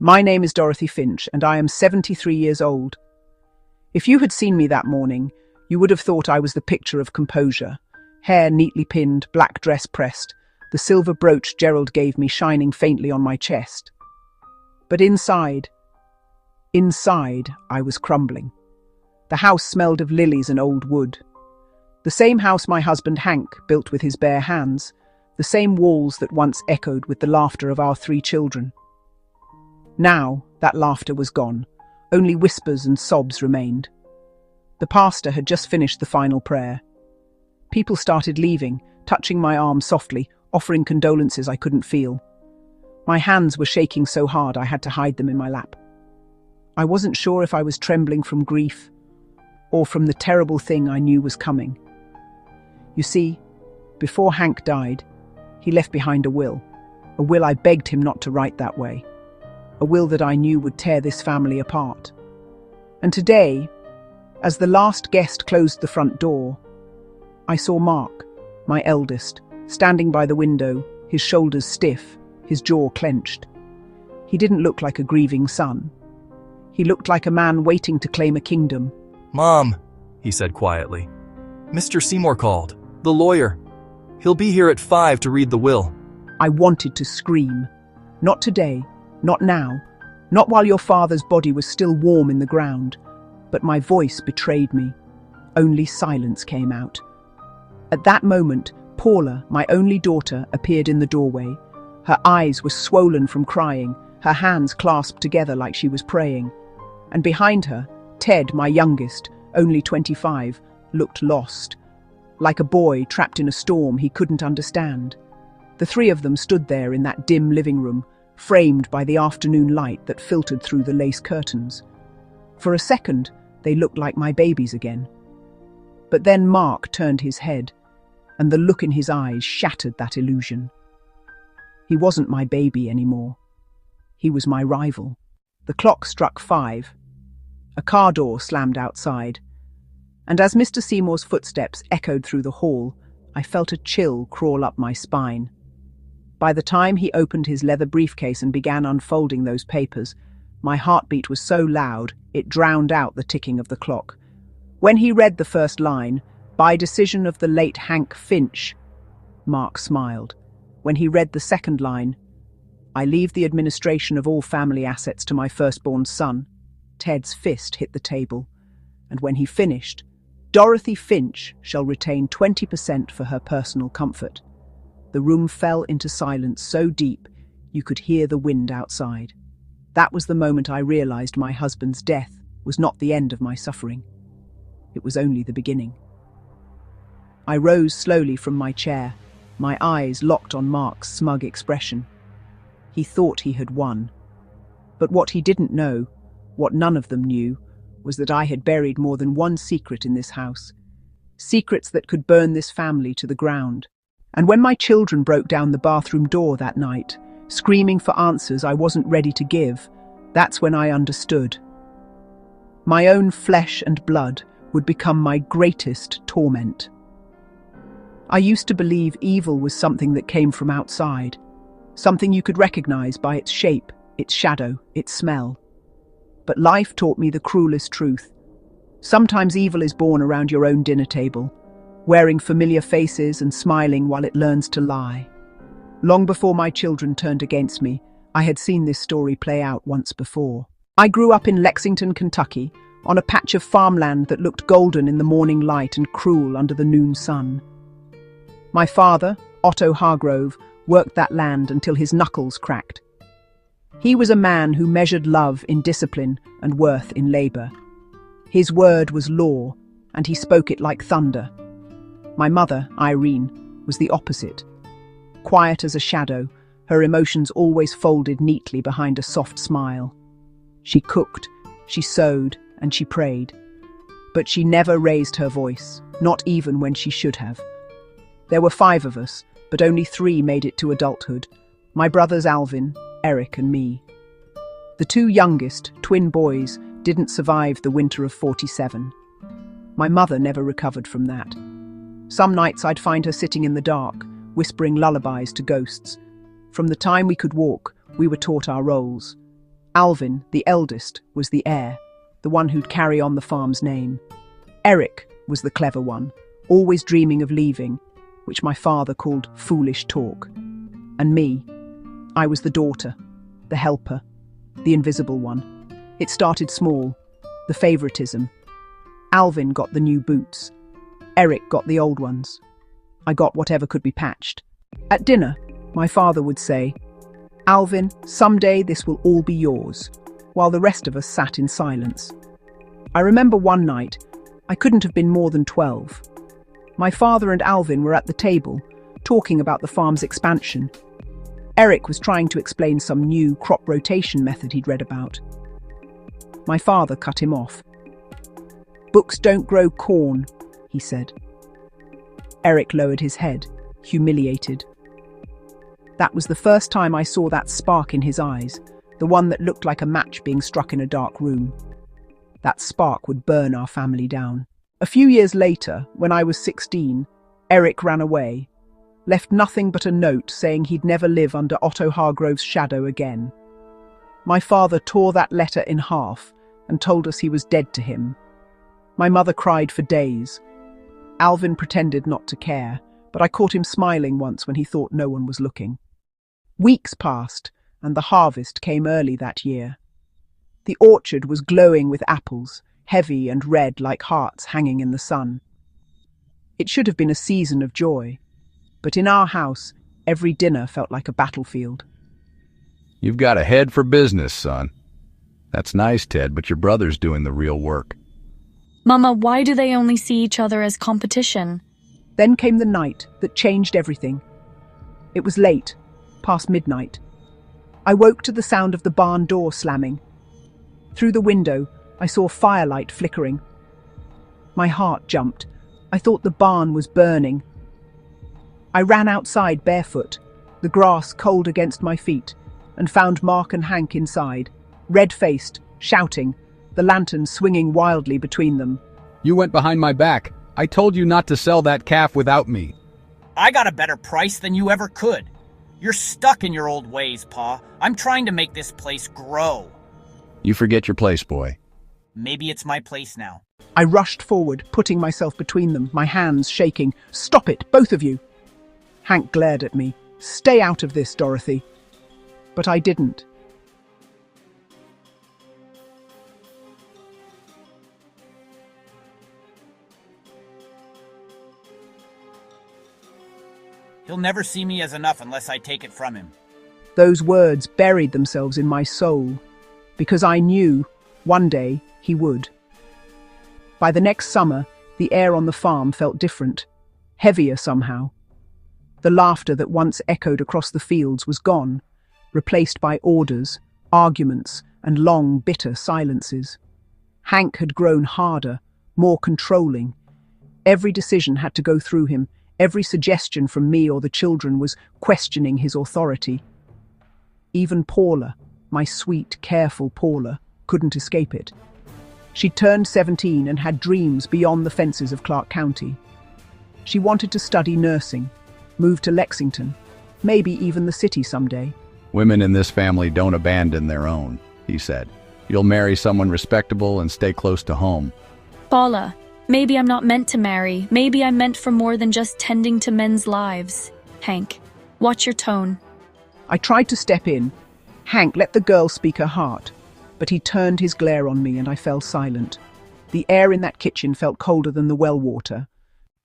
My name is Dorothy Finch, and I am 73 years old. If you had seen me that morning, you would have thought I was the picture of composure. Hair neatly pinned, black dress pressed, the silver brooch Gerald gave me shining faintly on my chest. But inside, I was crumbling. The house smelled of lilies and old wood. The same house my husband Hank built with his bare hands, the same walls that once echoed with the laughter of our 3 children. Now, that laughter was gone. Only whispers and sobs remained. The pastor had just finished the final prayer. People started leaving, touching my arm softly, offering condolences I couldn't feel. My hands were shaking so hard I had to hide them in my lap. I wasn't sure if I was trembling from grief or from the terrible thing I knew was coming. You see, before Hank died, he left behind a will I begged him not to write that way, a will that I knew would tear this family apart. And today, as the last guest closed the front door, I saw Mark, my eldest, standing by the window, his shoulders stiff, his jaw clenched. He didn't look like a grieving son. He looked like a man waiting to claim a kingdom. "Mom," he said quietly. "Mr. Seymour called. The lawyer. He'll be here at 5 to read the will." I wanted to scream. Not today, not now, not while your father's body was still warm in the ground. But my voice betrayed me. Only silence came out. At that moment, Paula, my only daughter, appeared in the doorway. Her eyes were swollen from crying, her hands clasped together like she was praying. And behind her, Ted, my youngest, only 25, looked lost. Like a boy trapped in a storm he couldn't understand. The 3 of them stood there in that dim living room, framed by the afternoon light that filtered through the lace curtains. For a second, they looked like my babies again. But then Mark turned his head, and the look in his eyes shattered that illusion. He wasn't my baby anymore. He was my rival. The clock struck 5. A car door slammed outside, and as Mr. Seymour's footsteps echoed through the hall, I felt a chill crawl up my spine. By the time he opened his leather briefcase and began unfolding those papers, my heartbeat was so loud it drowned out the ticking of the clock. When he read the first line, "By decision of the late Hank Finch," Mark smiled. When he read the second line, "I leave the administration of all family assets to my firstborn son," Ted's fist hit the table. And when he finished, "Dorothy Finch shall retain 20% for her personal comfort," the room fell into silence so deep you could hear the wind outside. That was the moment I realized my husband's death was not the end of my suffering. It was only the beginning. I rose slowly from my chair, my eyes locked on Mark's smug expression. He thought he had won. But what he didn't know, what none of them knew, was that I had buried more than one secret in this house. Secrets that could burn this family to the ground. And when my children broke down the bathroom door that night, screaming for answers I wasn't ready to give, that's when I understood. My own flesh and blood would become my greatest torment. I used to believe evil was something that came from outside, something you could recognize by its shape, its shadow, its smell. But life taught me the cruelest truth. Sometimes evil is born around your own dinner table, wearing familiar faces and smiling while it learns to lie. Long before my children turned against me, I had seen this story play out once before. I grew up in Lexington, Kentucky, on a patch of farmland that looked golden in the morning light and cruel under the noon sun. My father, Otto Hargrove, worked that land until his knuckles cracked. He was a man who measured love in discipline and worth in labor. His word was law, and he spoke it like thunder. My mother, Irene, was the opposite. Quiet as a shadow, her emotions always folded neatly behind a soft smile. She cooked, she sewed, and she prayed. But she never raised her voice, not even when she should have. There were 5 of us, but only 3 made it to adulthood. My brothers Alvin, Eric, and me. The 2 youngest, twin boys, didn't survive the winter of '47. My mother never recovered from that. Some nights I'd find her sitting in the dark, whispering lullabies to ghosts. From the time we could walk, we were taught our roles. Alvin, the eldest, was the heir, the one who'd carry on the farm's name. Eric was the clever one, always dreaming of leaving, which my father called foolish talk. And me, I was the daughter, the helper, the invisible one. It started small, the favoritism. Alvin got the new boots. Eric got the old ones. I got whatever could be patched. At dinner, my father would say, "Alvin, someday this will all be yours," while the rest of us sat in silence. I remember one night, I couldn't have been more than 12. My father and Alvin were at the table, talking about the farm's expansion. Eric was trying to explain some new crop rotation method he'd read about. My father cut him off. "Books don't grow corn," he said. Eric lowered his head, humiliated. That was the first time I saw that spark in his eyes, the one that looked like a match being struck in a dark room. That spark would burn our family down. A few years later, when I was 16, Eric ran away, left nothing but a note saying he'd never live under Otto Hargrove's shadow again. My father tore that letter in half and told us he was dead to him. My mother cried for days. Alvin pretended not to care, but I caught him smiling once when he thought no one was looking. Weeks passed, and the harvest came early that year. The orchard was glowing with apples, heavy and red like hearts hanging in the sun. It should have been a season of joy, but in our house, every dinner felt like a battlefield. You've got a head for business, son. That's nice, Ted, but your brother's doing the real work. Mama, why do they only see each other as competition? Then came the night that changed everything. It was late, past midnight. I woke to the sound of the barn door slamming. Through the window, I saw firelight flickering. My heart jumped. I thought the barn was burning. I ran outside barefoot, the grass cold against my feet, and found Mark and Hank inside, red-faced, shouting, the lantern swinging wildly between them. You went behind my back. I told you not to sell that calf without me. I got a better price than you ever could. You're stuck in your old ways, Pa. I'm trying to make this place grow. You forget your place, boy. Maybe it's my place now. I rushed forward, putting myself between them, my hands shaking. "Stop it, both of you!" Hank glared at me. "Stay out of this, Dorothy." But I didn't. He'll never see me as enough unless I take it from him. Those words buried themselves in my soul, because I knew one day he would. By the next summer, the air on the farm felt different, heavier somehow. The laughter that once echoed across the fields was gone, replaced by orders, arguments, and long, bitter silences. Hank had grown harder, more controlling. Every decision had to go through him. Every suggestion from me or the children was questioning his authority. Even Paula, my sweet, careful Paula, couldn't escape it. She'd turned 17 and had dreams beyond the fences of Clark County. She wanted to study nursing, move to Lexington, maybe even the city someday. Women in this family don't abandon their own, he said. You'll marry someone respectable and stay close to home. Paula, maybe I'm not meant to marry. Maybe I'm meant for more than just tending to men's lives. Hank, watch your tone. I tried to step in. Hank let the girl speak her heart, but he turned his glare on me and I fell silent. The air in that kitchen felt colder than the well water.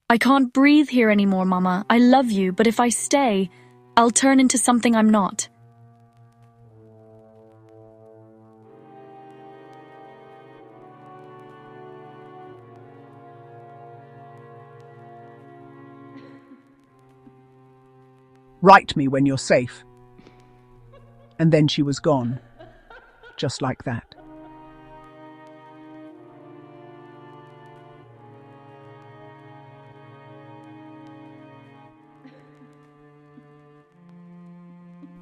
I can't breathe here anymore, Mama. I love you, but if I stay, I'll turn into something I'm not. Write me when you're safe. And then she was gone. Just like that.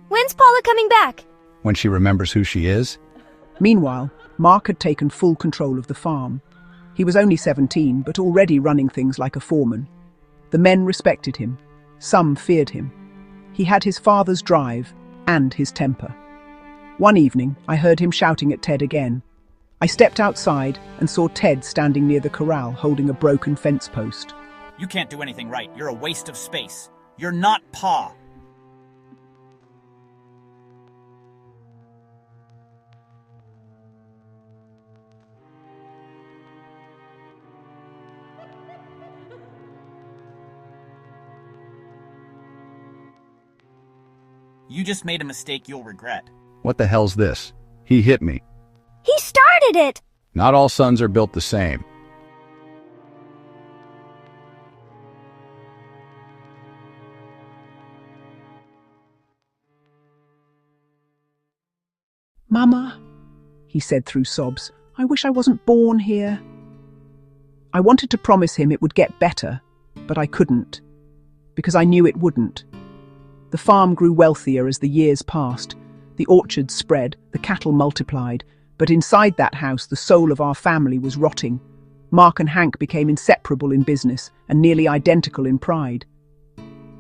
When's Paula coming back? When she remembers who she is? Meanwhile, Mark had taken full control of the farm. He was only 17, but already running things like a foreman. The men respected him. Some feared him. He had his father's drive and his temper. One evening, I heard him shouting at Ted again. I stepped outside and saw Ted standing near the corral holding a broken fence post. You can't do anything right. You're a waste of space. You're not Pa. You just made a mistake you'll regret. What the hell's this? He hit me. He started it! Not all sons are built the same. Mama, he said through sobs, I wish I wasn't born here. I wanted to promise him it would get better, but I couldn't, because I knew it wouldn't. The farm grew wealthier as the years passed. The orchards spread, the cattle multiplied, but inside that house the soul of our family was rotting. Mark and Hank became inseparable in business and nearly identical in pride.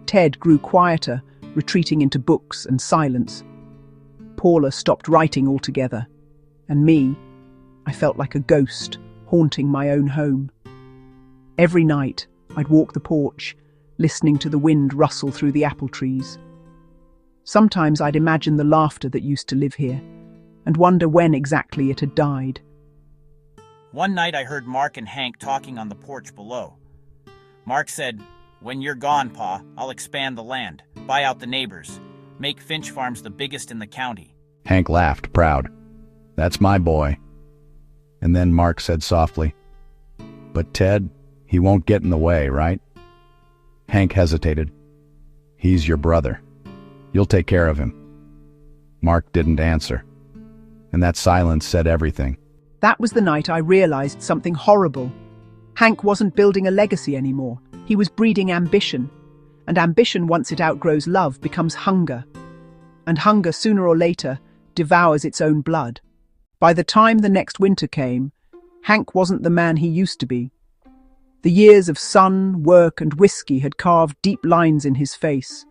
Ted grew quieter, retreating into books and silence. Paula stopped writing altogether, and me, I felt like a ghost haunting my own home. Every night I'd walk the porch, listening to the wind rustle through the apple trees. Sometimes I'd imagine the laughter that used to live here, and wonder when exactly it had died. One night I heard Mark and Hank talking on the porch below. Mark said, "When you're gone, Pa, I'll expand the land, buy out the neighbors, make Finch Farms the biggest in the county." Hank laughed, proud. That's my boy. And then Mark said softly, But Ted, he won't get in the way, right? Hank hesitated. He's your brother. You'll take care of him. Mark didn't answer. And that silence said everything. That was the night I realized something horrible. Hank wasn't building a legacy anymore. He was breeding ambition. And ambition, once it outgrows love, becomes hunger. And hunger, sooner or later, devours its own blood. By the time the next winter came, Hank wasn't the man he used to be. The years of sun, work, and whiskey had carved deep lines in his face.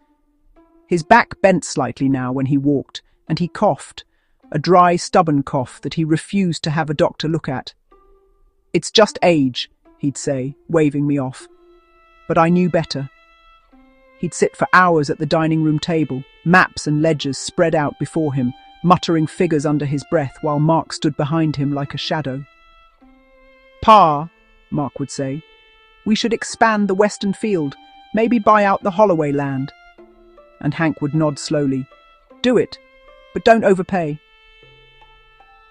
His back bent slightly now when he walked, and he coughed, a dry, stubborn cough that he refused to have a doctor look at. "It's just age," he'd say, waving me off. But I knew better. He'd sit for hours at the dining room table, maps and ledgers spread out before him, muttering figures under his breath while Mark stood behind him like a shadow. "Pa," Mark would say, "we should expand the western field, maybe buy out the Holloway land." And Hank would nod slowly. "Do it, but don't overpay."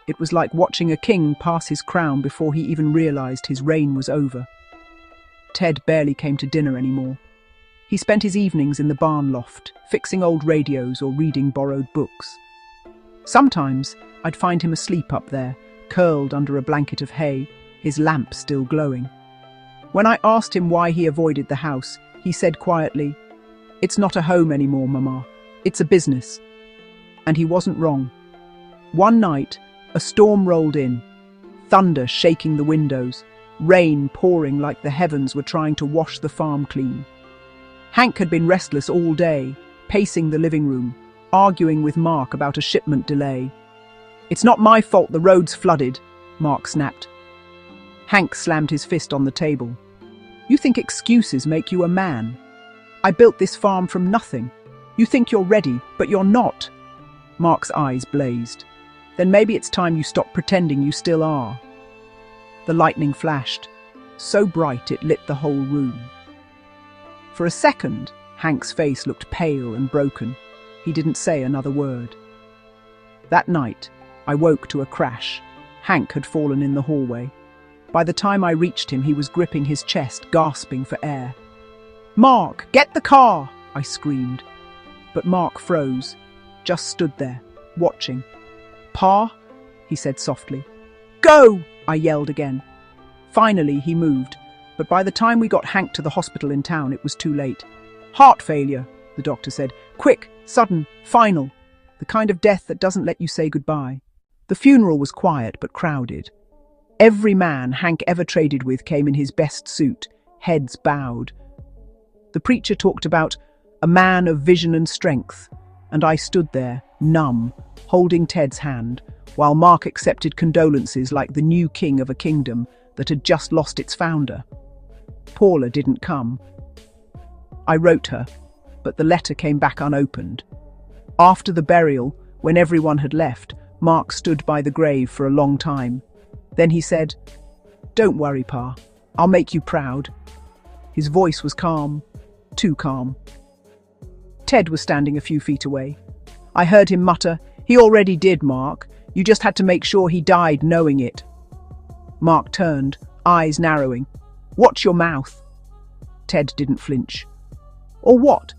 It was like watching a king pass his crown before he even realized his reign was over. Ted barely came to dinner anymore. He spent his evenings in the barn loft, fixing old radios or reading borrowed books. Sometimes I'd find him asleep up there, curled under a blanket of hay, his lamp still glowing. When I asked him why he avoided the house, he said quietly, "It's not a home anymore, Mama. It's a business." And he wasn't wrong. One night, a storm rolled in, thunder shaking the windows, rain pouring like the heavens were trying to wash the farm clean. Hank had been restless all day, pacing the living room, arguing with Mark about a shipment delay. "It's not my fault the road's flooded," Mark snapped. Hank slammed his fist on the table. "You think excuses make you a man? I built this farm from nothing. You think you're ready, but you're not." Mark's eyes blazed. "Then maybe it's time you stop pretending you still are." The lightning flashed, so bright it lit the whole room. For a second, Hank's face looked pale and broken. He didn't say another word. That night, I woke to a crash. Hank had fallen in the hallway. By the time I reached him, he was gripping his chest, gasping for air. "Mark, get the car!" I screamed. But Mark froze, just stood there, watching. "Pa," he said softly. "Go!" I yelled again. Finally, he moved, but by the time we got Hank to the hospital in town, it was too late. "Heart failure," the doctor said. "Quick, sudden, final. The kind of death that doesn't let you say goodbye." The funeral was quiet but crowded. Every man Hank ever traded with came in his best suit, heads bowed. The preacher talked about a man of vision and strength, and I stood there, numb, holding Ted's hand, while Mark accepted condolences like the new king of a kingdom that had just lost its founder. Paula didn't come. I wrote her, but the letter came back unopened. After the burial, when everyone had left, Mark stood by the grave for a long time. Then he said, "Don't worry, Pa. I'll make you proud." His voice was calm, too calm. Ted was standing a few feet away. I heard him mutter, "He already did, Mark. You just had to make sure he died knowing it." Mark turned, eyes narrowing. "Watch your mouth." Ted didn't flinch. "Or what?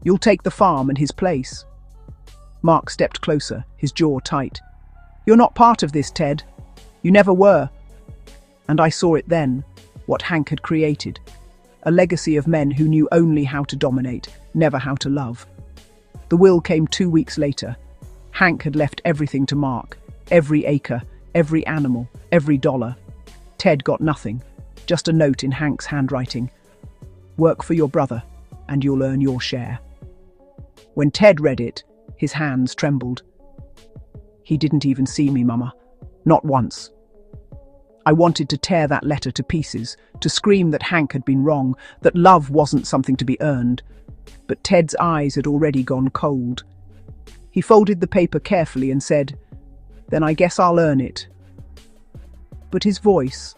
You'll take the farm and his place." Mark stepped closer, his jaw tight. "You're not part of this, Ted. You never were." And I saw it then, what Hank had created. A legacy of men who knew only how to dominate, never how to love. The will came 2 weeks later. Hank had left everything to Mark, every acre, every animal, every dollar. Ted got nothing, just a note in Hank's handwriting. "Work for your brother, and you'll earn your share." When Ted read it, his hands trembled. He didn't even see me, Mama. Not once. I wanted to tear that letter to pieces, to scream that Hank had been wrong, that love wasn't something to be earned. But Ted's eyes had already gone cold. He folded the paper carefully and said, "Then I guess I'll earn it." But his voice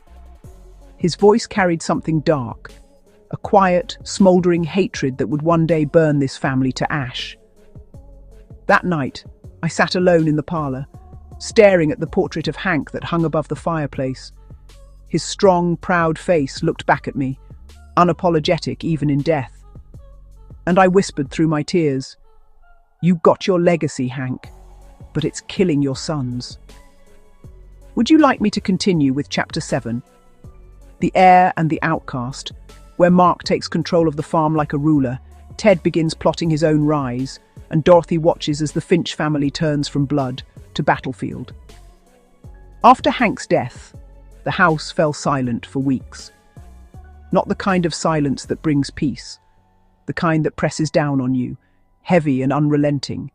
carried something dark, a quiet, smouldering hatred that would one day burn this family to ash. That night, I sat alone in the parlor, staring at the portrait of Hank that hung above the fireplace. His strong, proud face looked back at me, unapologetic even in death. And I whispered through my tears, "You got your legacy, Hank, but it's killing your sons." Would you like me to continue with Chapter 7? The Heir and the Outcast, where Mark takes control of the farm like a ruler, Ted begins plotting his own rise, and Dorothy watches as the Finch family turns from blood to battlefield. After Hank's death, the house fell silent for weeks. Not the kind of silence that brings peace, the kind that presses down on you, heavy and unrelenting,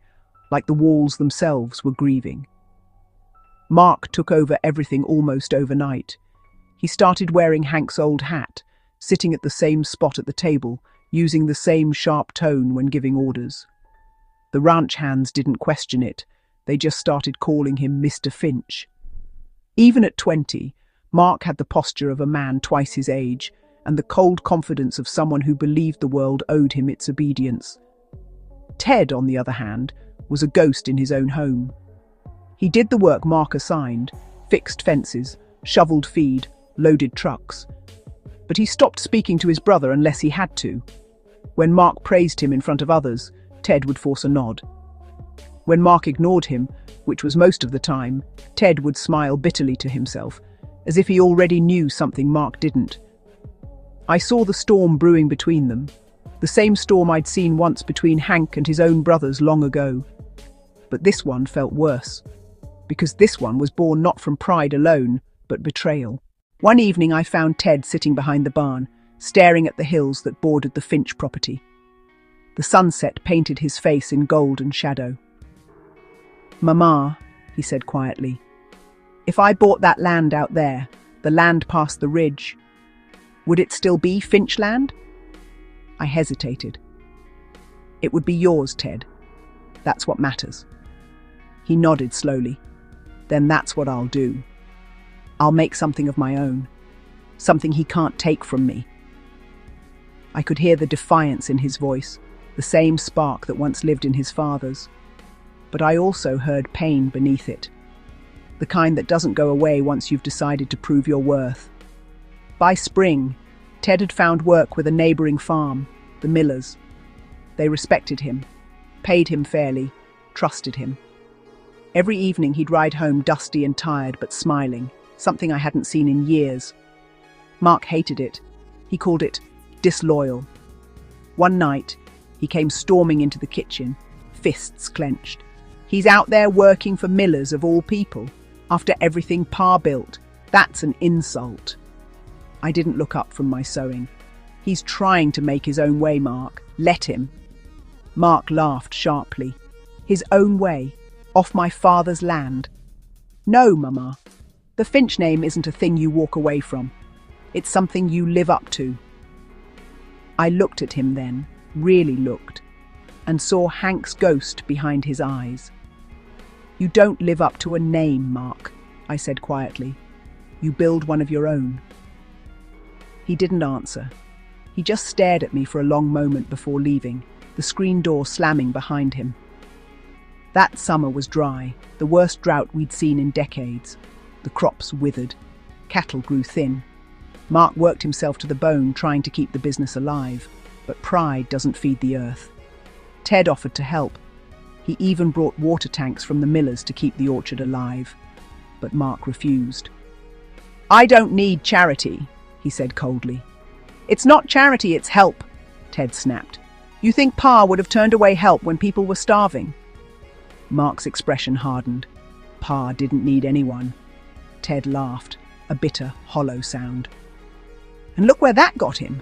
like the walls themselves were grieving. Mark took over everything almost overnight. He started wearing Hank's old hat, sitting at the same spot at the table, using the same sharp tone when giving orders. The ranch hands didn't question it. They just started calling him Mr. Finch. Even at 20, Mark had the posture of a man twice his age, and the cold confidence of someone who believed the world owed him its obedience. Ted, on the other hand, was a ghost in his own home. He did the work Mark assigned, fixed fences, shoveled feed, loaded trucks. But he stopped speaking to his brother unless he had to. When Mark praised him in front of others, Ted would force a nod. When Mark ignored him, which was most of the time, Ted would smile bitterly to himself, as if he already knew something Mark didn't. I saw the storm brewing between them, the same storm I'd seen once between Hank and his own brothers long ago. But this one felt worse, because this one was born not from pride alone, but betrayal. One evening I found Ted sitting behind the barn, staring at the hills that bordered the Finch property. The sunset painted his face in gold and shadow. "Mama," he said quietly, "if I bought that land out there, the land past the ridge, would it still be Finch land?" I hesitated. "It would be yours, Ted. That's what matters." He nodded slowly. "Then that's what I'll do. I'll make something of my own, something he can't take from me." I could hear the defiance in his voice, the same spark that once lived in his father's. But I also heard pain beneath it, the kind that doesn't go away once you've decided to prove your worth. By spring, Ted had found work with a neighboring farm, the Millers. They respected him, paid him fairly, trusted him. Every evening he'd ride home dusty and tired but smiling, something I hadn't seen in years. Mark hated it. He called it disloyal. One night, he came storming into the kitchen, fists clenched. "He's out there working for Millers of all people, after everything Pa built. That's an insult." I didn't look up from my sewing. "He's trying to make his own way, Mark. Let him." Mark laughed sharply. his own way, off my father's land. No, Mama. The Finch name isn't a thing you walk away from. It's something you live up to. I looked at him then, really looked, and saw Hank's ghost behind his eyes. You don't live up to a name, Mark, I said quietly. You build one of your own. He didn't answer. He just stared at me for a long moment before leaving, the screen door slamming behind him. That summer was dry, the worst drought we'd seen in decades. The crops withered. Cattle grew thin. Mark worked himself to the bone trying to keep the business alive, but pride doesn't feed the earth. Ted offered to help. He even brought water tanks from the millers to keep the orchard alive. But Mark refused. I don't need charity, he said coldly. It's not charity, it's help, Ted snapped. You think Pa would have turned away help when people were starving? Mark's expression hardened. Pa didn't need anyone. Ted laughed, a bitter, hollow sound. And look where that got him.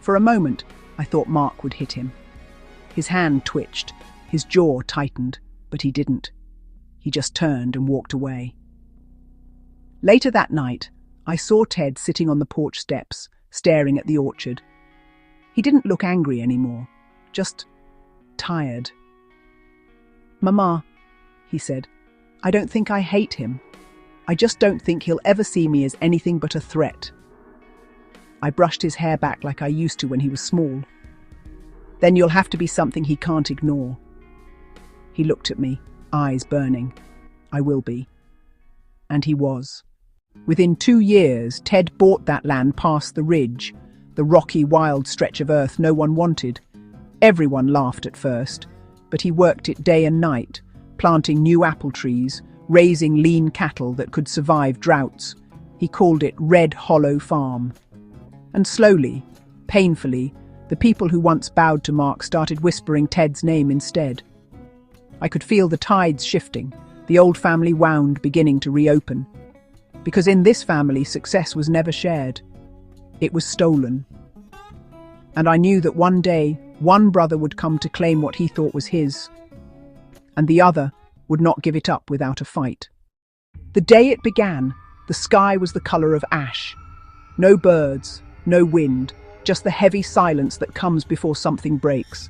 For a moment, I thought Mark would hit him. His hand twitched, his jaw tightened, but he didn't. He just turned and walked away. Later that night, I saw Ted sitting on the porch steps, staring at the orchard. He didn't look angry anymore, just tired. Mama, he said, I don't think I hate him. I just don't think he'll ever see me as anything but a threat. I brushed his hair back like I used to when he was small. Then you'll have to be something he can't ignore. He looked at me, eyes burning. I will be. And he was. Within 2 years, Ted bought that land past the ridge, the rocky, wild stretch of earth no one wanted. Everyone laughed at first, but he worked it day and night, planting new apple trees, raising lean cattle that could survive droughts. He called it Red Hollow Farm. And slowly, painfully, the people who once bowed to Mark started whispering Ted's name instead. I could feel the tides shifting, the old family wound beginning to reopen. Because in this family, success was never shared. It was stolen. And I knew that one day, one brother would come to claim what he thought was his, and the other would not give it up without a fight. The day it began, the sky was the colour of ash. No birds, no wind, just the heavy silence that comes before something breaks.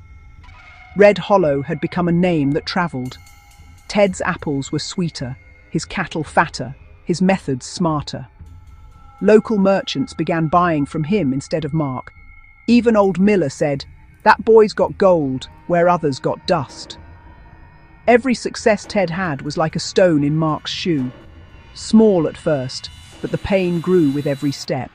Red Hollow had become a name that travelled. Ted's apples were sweeter, his cattle fatter, his methods smarter. Local merchants began buying from him instead of Mark. Even old Miller said, "That boy's got gold where others got dust." Every success Ted had was like a stone in Mark's shoe. Small at first, but the pain grew with every step.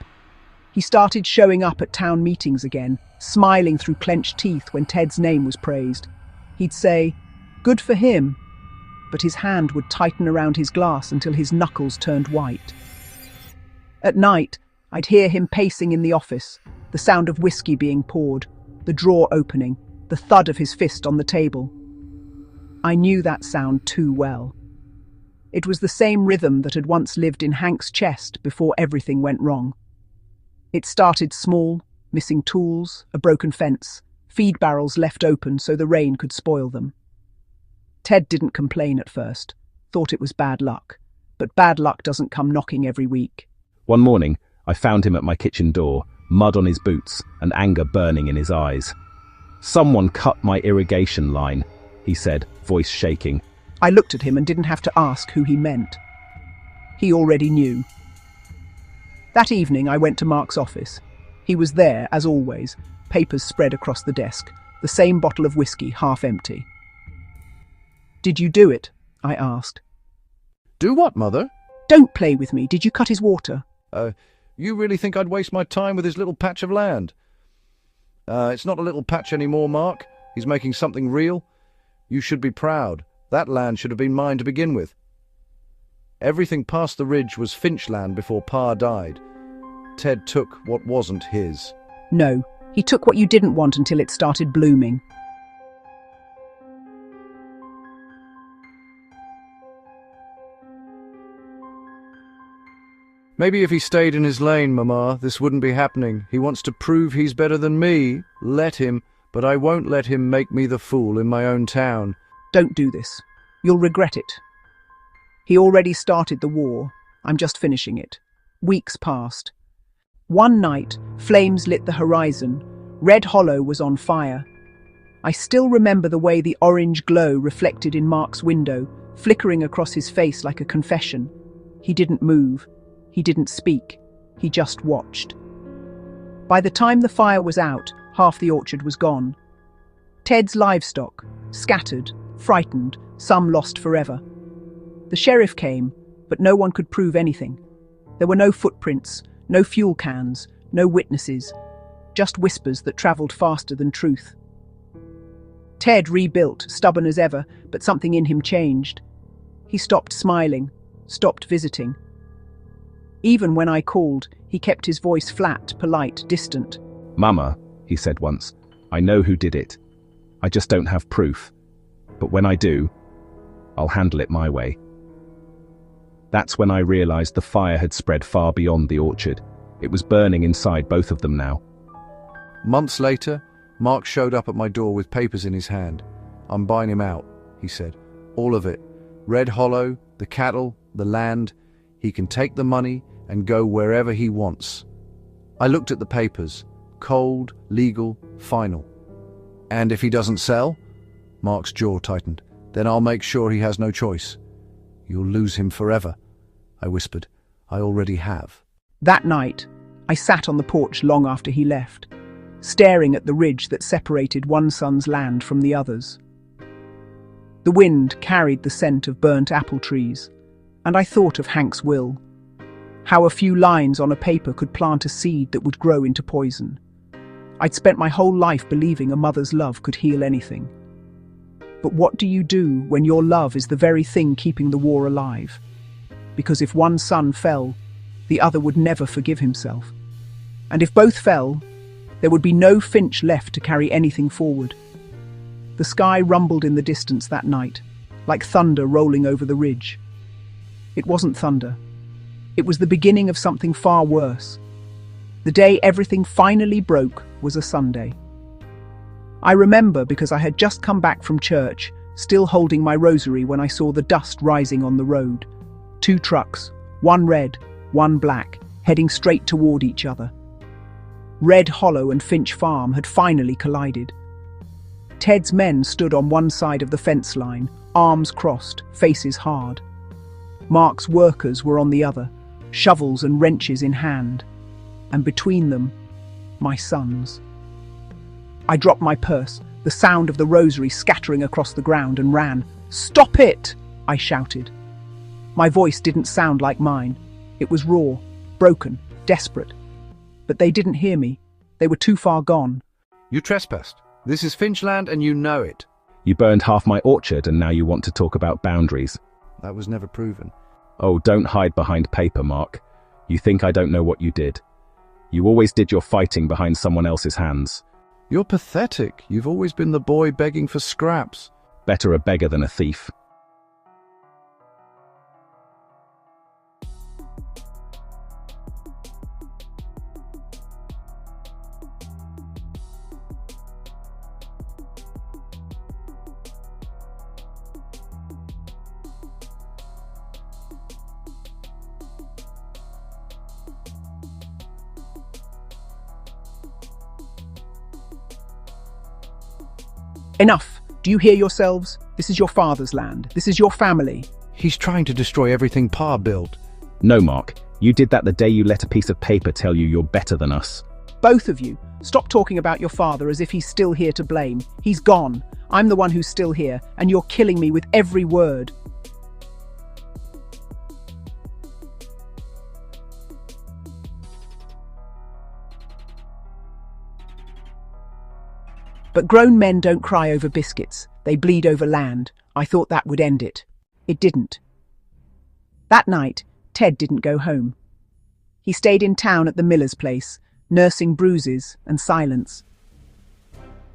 He started showing up at town meetings again, smiling through clenched teeth when Ted's name was praised. He'd say, "Good for him," but his hand would tighten around his glass until his knuckles turned white. At night, I'd hear him pacing in the office, the sound of whiskey being poured, the drawer opening, the thud of his fist on the table. I knew that sound too well. It was the same rhythm that had once lived in Hank's chest before everything went wrong. It started small, missing tools, a broken fence, feed barrels left open so the rain could spoil them. Ted didn't complain at first, thought it was bad luck, but bad luck doesn't come knocking every week. One morning, I found him at my kitchen door, mud on his boots and anger burning in his eyes. "Someone cut my irrigation line," he said, voice shaking. I looked at him and didn't have to ask who he meant. He already knew. That evening, I went to Mark's office. He was there, as always, papers spread across the desk, the same bottle of whiskey half empty. "Did you do it?" I asked. Do what, Mother? "Don't play with me. Did you cut his water?" You really think I'd waste my time with his little patch of land? It's not a little patch anymore, Mark. He's making something real. You should be proud. That land should have been mine to begin with. Everything past the ridge was Finch land before Pa died. Ted took what wasn't his. No, he took what you didn't want until it started blooming. Maybe if he stayed in his lane, Mama, this wouldn't be happening. He wants to prove he's better than me. Let him. but I won't let him make me the fool in my own town. Don't do this. You'll regret it. He already started the war. I'm just finishing it. Weeks passed. One night, flames lit the horizon. Red Hollow was on fire. I still remember the way the orange glow reflected in Mark's window, flickering across his face like a confession. He didn't move. He didn't speak. He just watched. By the time the fire was out, half the orchard was gone. Ted's livestock, scattered, frightened, some lost forever. The sheriff came, but no one could prove anything. There were no footprints, no fuel cans, no witnesses, just whispers that travelled faster than truth. Ted rebuilt, stubborn as ever, but something in him changed. He stopped smiling, stopped visiting. Even when I called, he kept his voice flat, polite, distant. "Mama," he said once, "I know who did it. I just don't have proof. But when I do, I'll handle it my way." That's when I realized the fire had spread far beyond the orchard. It was burning inside both of them now. Months later, Mark showed up at my door with papers in his hand. "I'm buying him out," he said. "All of it. Red Hollow, the cattle, the land. He can take the money and go wherever he wants." I looked at the papers. Cold, legal, final. "And if he doesn't sell?" Mark's jaw tightened. "Then I'll make sure he has no choice." "You'll lose him forever," I whispered. "I already have." That night, I sat on the porch long after he left, staring at the ridge that separated one son's land from the other's. The wind carried the scent of burnt apple trees, and I thought of Hank's will. How a few lines on a paper could plant a seed that would grow into poison. I'd spent my whole life believing a mother's love could heal anything. But what do you do when your love is the very thing keeping the war alive? Because if one son fell, the other would never forgive himself. And if both fell, there would be no Finch left to carry anything forward. The sky rumbled in the distance that night, like thunder rolling over the ridge. It wasn't thunder. It was the beginning of something far worse. The day everything finally broke was a Sunday. I remember because I had just come back from church, still holding my rosary when I saw the dust rising on the road. 2 trucks, one red, one black, heading straight toward each other. Red Hollow and Finch Farm had finally collided. Ted's men stood on one side of the fence line, arms crossed, faces hard. Mark's workers were on the other, shovels and wrenches in hand. And between them, my sons. I dropped my purse, the sound of the rosary scattering across the ground, and ran. "Stop it!" I shouted. My voice didn't sound like mine. It was raw, broken, desperate. But they didn't hear me. They were too far gone. "You trespassed. This is Finchland and you know it." "You burned half my orchard and now you want to talk about boundaries." "That was never proven." "Oh, don't hide behind paper, Mark. You think I don't know what you did. You always did your fighting behind someone else's hands." "You're pathetic. You've always been the boy begging for scraps." "Better a beggar than a thief." Enough! Do you hear yourselves? This is your father's land. This is your family. "He's trying to destroy everything Pa built." "No, Mark. You did that the day you let a piece of paper tell you you're better than us." Both of you, stop talking about your father as if he's still here to blame. He's gone. I'm the one who's still here, and you're killing me with every word. But grown men don't cry over biscuits. They bleed over land. I thought that would end it. It didn't. That night, Ted didn't go home. He stayed in town at the miller's place, nursing bruises and silence.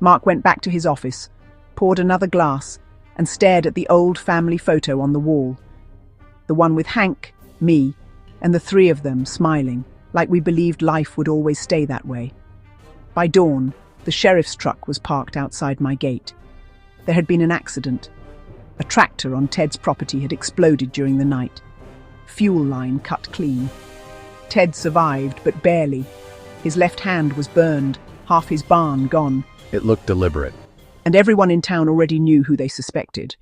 Mark went back to his office, poured another glass, and stared at the old family photo on the wall. The one with Hank, me, and the 3 of them smiling, like we believed life would always stay that way. By dawn, The sheriff's truck was parked outside my gate. There had been an accident. A tractor on Ted's property had exploded during the night. Fuel line cut clean. Ted survived, but barely. His left hand was burned, half his barn gone. It looked deliberate. And everyone in town already knew who they suspected.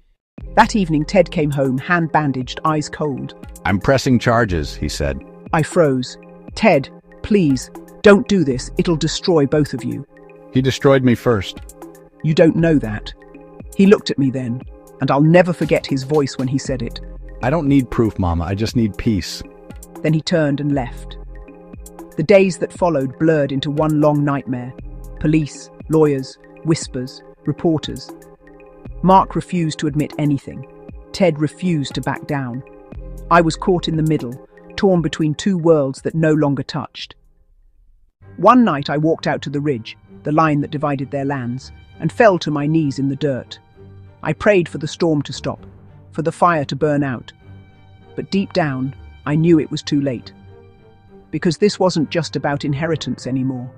That evening, Ted came home, hand bandaged, eyes cold. I'm pressing charges, he said. I froze. Ted, please, don't do this. It'll destroy both of you. He destroyed me first. You don't know that. He looked at me then, and I'll never forget his voice when he said it. I don't need proof, Mama. I just need peace. Then he turned and left. The days that followed blurred into one long nightmare. Police, lawyers, whispers, reporters. Mark refused to admit anything. Ted refused to back down. I was caught in the middle, torn between two worlds that no longer touched. One night I walked out to the ridge, the line that divided their lands, and fell to my knees in the dirt. I prayed for the storm to stop, for the fire to burn out. But deep down, I knew it was too late. Because this wasn't just about inheritance anymore.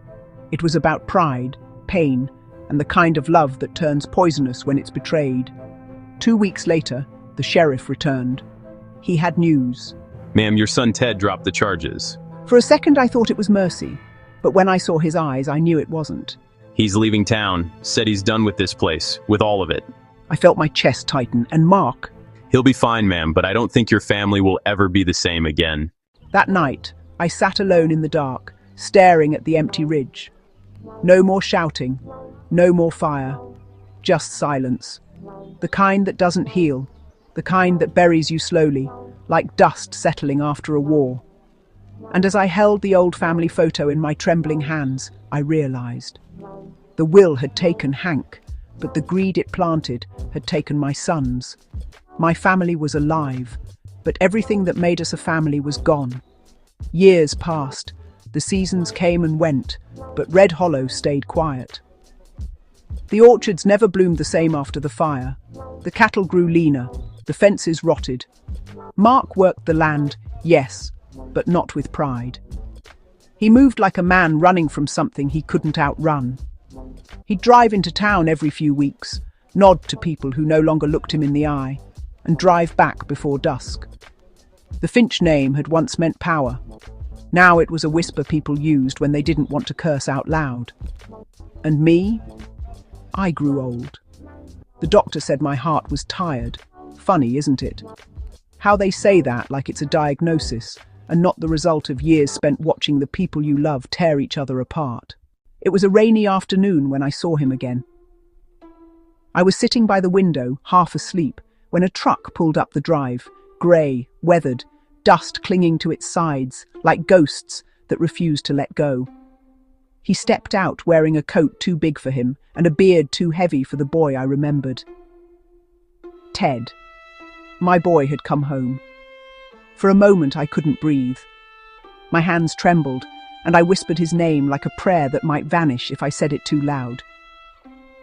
It was about pride, pain, and the kind of love that turns poisonous when it's betrayed. 2 weeks later, the sheriff returned. He had news. Ma'am, your son Ted dropped the charges. For a second I thought it was mercy, but when I saw his eyes, I knew it wasn't. He's leaving town, said he's done with this place, with all of it. I felt my chest tighten, and Mark... He'll be fine, ma'am, but I don't think your family will ever be the same again. That night, I sat alone in the dark, staring at the empty ridge. No more shouting, no more fire, just silence. The kind that doesn't heal, the kind that buries you slowly, like dust settling after a war. And as I held the old family photo in my trembling hands, I realized. The will had taken Hank, but the greed it planted had taken my sons. My family was alive, but everything that made us a family was gone. Years passed, the seasons came and went, but Red Hollow stayed quiet. The orchards never bloomed the same after the fire. The cattle grew leaner, the fences rotted. Mark worked the land, yes, but not with pride. He moved like a man running from something he couldn't outrun. He'd drive into town every few weeks, nod to people who no longer looked him in the eye, and drive back before dusk. The Finch name had once meant power. Now it was a whisper people used when they didn't want to curse out loud. And me? I grew old. The doctor said my heart was tired. Funny, isn't it? How they say that like it's a diagnosis, and not the result of years spent watching the people you love tear each other apart. It was a rainy afternoon when I saw him again. I was sitting by the window, half asleep, when a truck pulled up the drive, grey, weathered, dust clinging to its sides, like ghosts that refused to let go. He stepped out wearing a coat too big for him and a beard too heavy for the boy I remembered. Ted. My boy had come home. For a moment I couldn't breathe. My hands trembled, and I whispered his name like a prayer that might vanish if I said it too loud.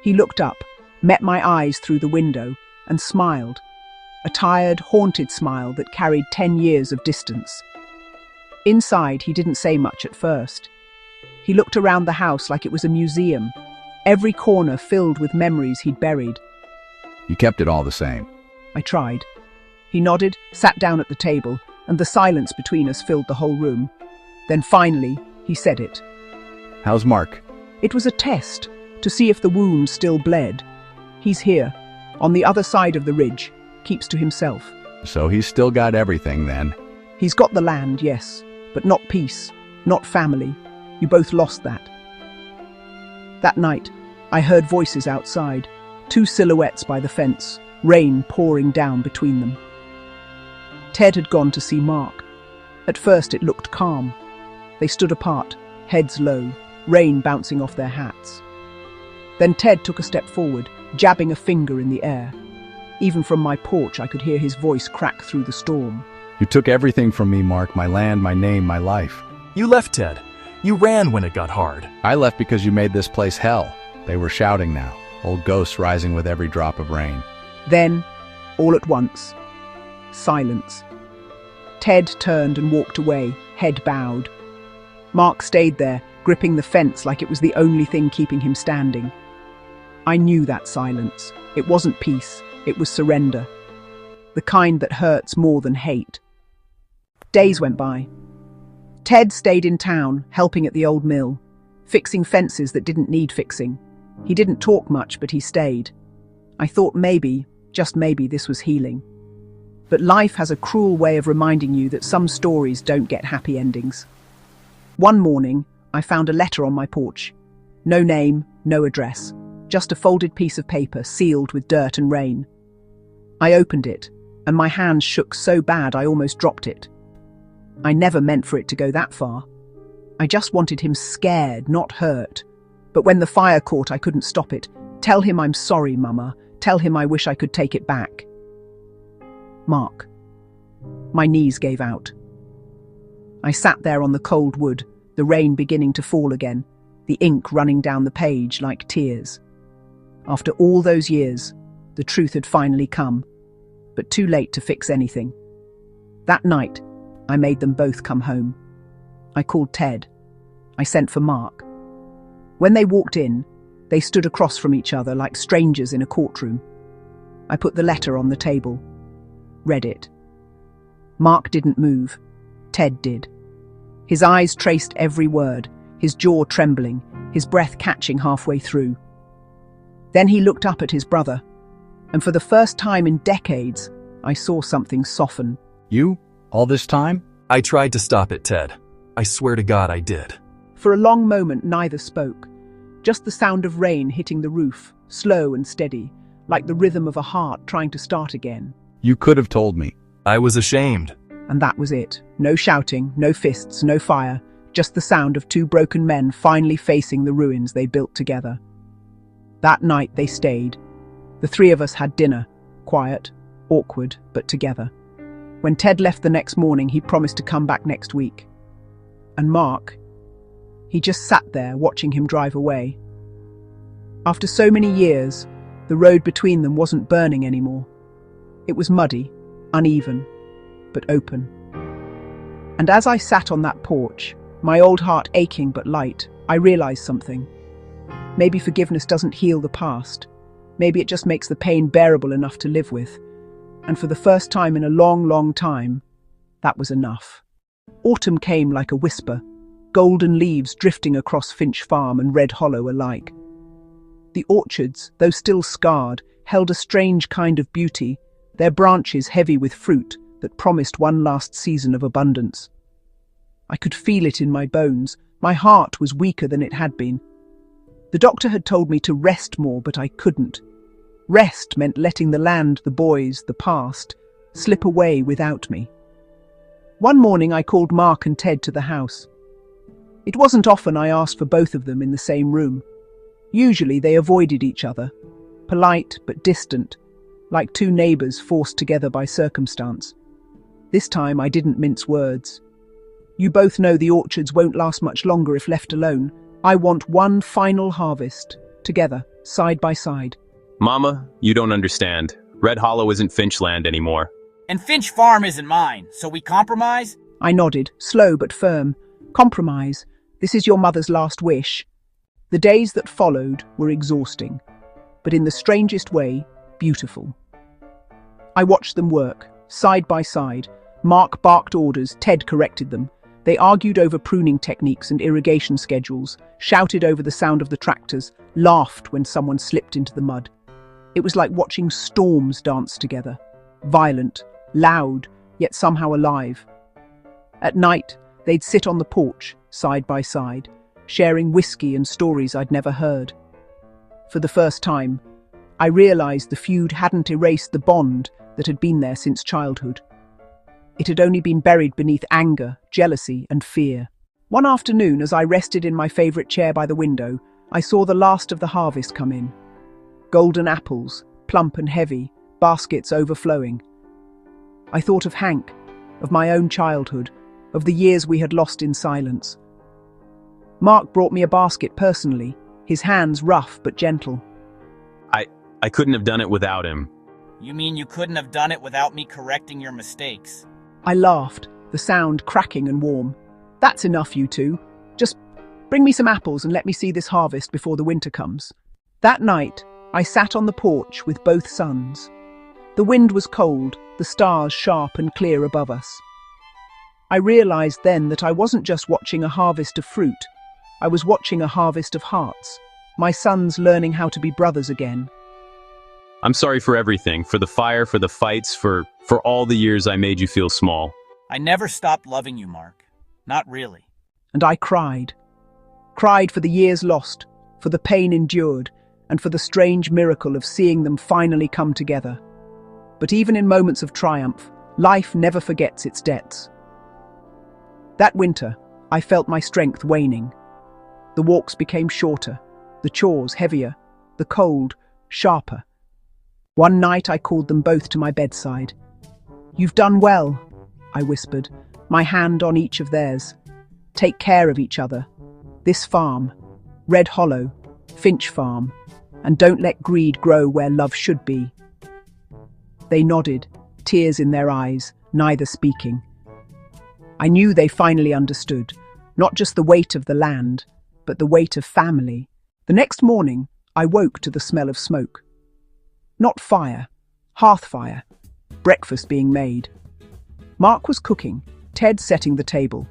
He looked up, met my eyes through the window, and smiled. A tired, haunted smile that carried 10 years of distance. Inside, he didn't say much at first. He looked around the house like it was a museum, every corner filled with memories he'd buried. You kept it all the same. I tried. He nodded, sat down at the table, and the silence between us filled the whole room. Then finally, he said it. How's Mark? It was a test, to see if the wound still bled. He's here, on the other side of the ridge, keeps to himself. So he's still got everything then? He's got the land, yes, but not peace, not family. You both lost that. That night, I heard voices outside, 2 silhouettes by the fence, rain pouring down between them. Ted had gone to see Mark. At first it looked calm. They stood apart, heads low, rain bouncing off their hats. Then Ted took a step forward, jabbing a finger in the air. Even from my porch I could hear his voice crack through the storm. You took everything from me, Mark, my land, my name, my life. You left, Ted. You ran when it got hard. I left because you made this place hell. They were shouting now, old ghosts rising with every drop of rain. Then, all at once, silence. Ted turned and walked away, head bowed. Mark stayed there, gripping the fence like it was the only thing keeping him standing. I knew that silence. It wasn't peace, it was surrender. The kind that hurts more than hate. Days went by. Ted stayed in town, helping at the old mill, fixing fences that didn't need fixing. He didn't talk much, but he stayed. I thought maybe, just maybe, this was healing. But life has a cruel way of reminding you that some stories don't get happy endings. One morning, I found a letter on my porch. No name, no address, just a folded piece of paper sealed with dirt and rain. I opened it, and my hands shook so bad I almost dropped it. I never meant for it to go that far. I just wanted him scared, not hurt. But when the fire caught, I couldn't stop it. Tell him I'm sorry, Mama. Tell him I wish I could take it back. Mark. My knees gave out. I sat there on the cold wood, the rain beginning to fall again, the ink running down the page like tears. After all those years, the truth had finally come, but too late to fix anything. That night, I made them both come home. I called Ted. I sent for Mark. When they walked in, they stood across from each other like strangers in a courtroom. I put the letter on the table, read it. Mark didn't move. Ted did. His eyes traced every word, his jaw trembling, his breath catching halfway through. Then he looked up at his brother, and for the first time in decades, I saw something soften. You? All this time? I tried to stop it, Ted. I swear to God I did. For a long moment, neither spoke. Just the sound of rain hitting the roof, slow and steady, like the rhythm of a heart trying to start again. You could have told me. I was ashamed. And that was it. No shouting, no fists, no fire, just the sound of two broken men finally facing the ruins they built together. That night they stayed. The three of us had dinner, quiet, awkward, but together. When Ted left the next morning, he promised to come back next week. And Mark, he just sat there watching him drive away. After so many years, the road between them wasn't burning anymore. It was muddy, uneven, but open. And as I sat on that porch, my old heart aching but light, I realized something. Maybe forgiveness doesn't heal the past. Maybe it just makes the pain bearable enough to live with. And for the first time in a long, long time, that was enough. Autumn came like a whisper, golden leaves drifting across Finch Farm and Red Hollow alike. The orchards, though still scarred, held a strange kind of beauty, their branches heavy with fruit that promised one last season of abundance. I could feel it in my bones. My heart was weaker than it had been. The doctor had told me to rest more, but I couldn't. Rest meant letting the land, the boys, the past, slip away without me. One morning I called Mark and Ted to the house. It wasn't often I asked for both of them in the same room. Usually they avoided each other, polite but distant, like two neighbours forced together by circumstance. This time I didn't mince words. You both know the orchards won't last much longer if left alone. I want one final harvest, together, side by side. Mama, you don't understand. Red Hollow isn't Finchland anymore. And Finch Farm isn't mine, so we compromise? I nodded, slow but firm. Compromise. This is your mother's last wish. The days that followed were exhausting, but in the strangest way, beautiful. I watched them work, side by side. Mark barked orders, Ted corrected them. They argued over pruning techniques and irrigation schedules, shouted over the sound of the tractors, laughed when someone slipped into the mud. It was like watching storms dance together, violent, loud, yet somehow alive. At night, they'd sit on the porch, side by side, sharing whiskey and stories I'd never heard. For the first time, I realized the feud hadn't erased the bond that had been there since childhood. It had only been buried beneath anger, jealousy, and fear. One afternoon, as I rested in my favorite chair by the window, I saw the last of the harvest come in. Golden apples, plump and heavy, baskets overflowing. I thought of Hank, of my own childhood, of the years we had lost in silence. Mark brought me a basket personally, his hands rough but gentle. I couldn't have done it without him. You mean you couldn't have done it without me correcting your mistakes? I laughed, the sound cracking and warm. That's enough, you two. Just Bring me some apples and let me see this harvest before the winter comes. That night, I sat on the porch with both sons. The wind was cold, the stars sharp and clear above us. I realized then that I wasn't just watching a harvest of fruit. I was watching a harvest of hearts. My sons learning how to be brothers again. I'm sorry for everything, for the fire, for the fights, for all the years I made you feel small. I never stopped loving you, Mark. Not really. And I cried. Cried for the years lost, for the pain endured, and for the strange miracle of seeing them finally come together. But even in moments of triumph, life never forgets its debts. That winter, I felt my strength waning. The walks became shorter, the chores heavier, the cold sharper. One night I called them both to my bedside. "You've done well," I whispered, my hand on each of theirs. "Take care of each other. This farm, Red Hollow, Finch Farm, and don't let greed grow where love should be." They nodded, tears in their eyes, neither speaking. I knew they finally understood, not just the weight of the land, but the weight of family. The next morning, I woke to the smell of smoke. Not fire, hearth fire, breakfast being made. Mark was cooking, Ted setting the table.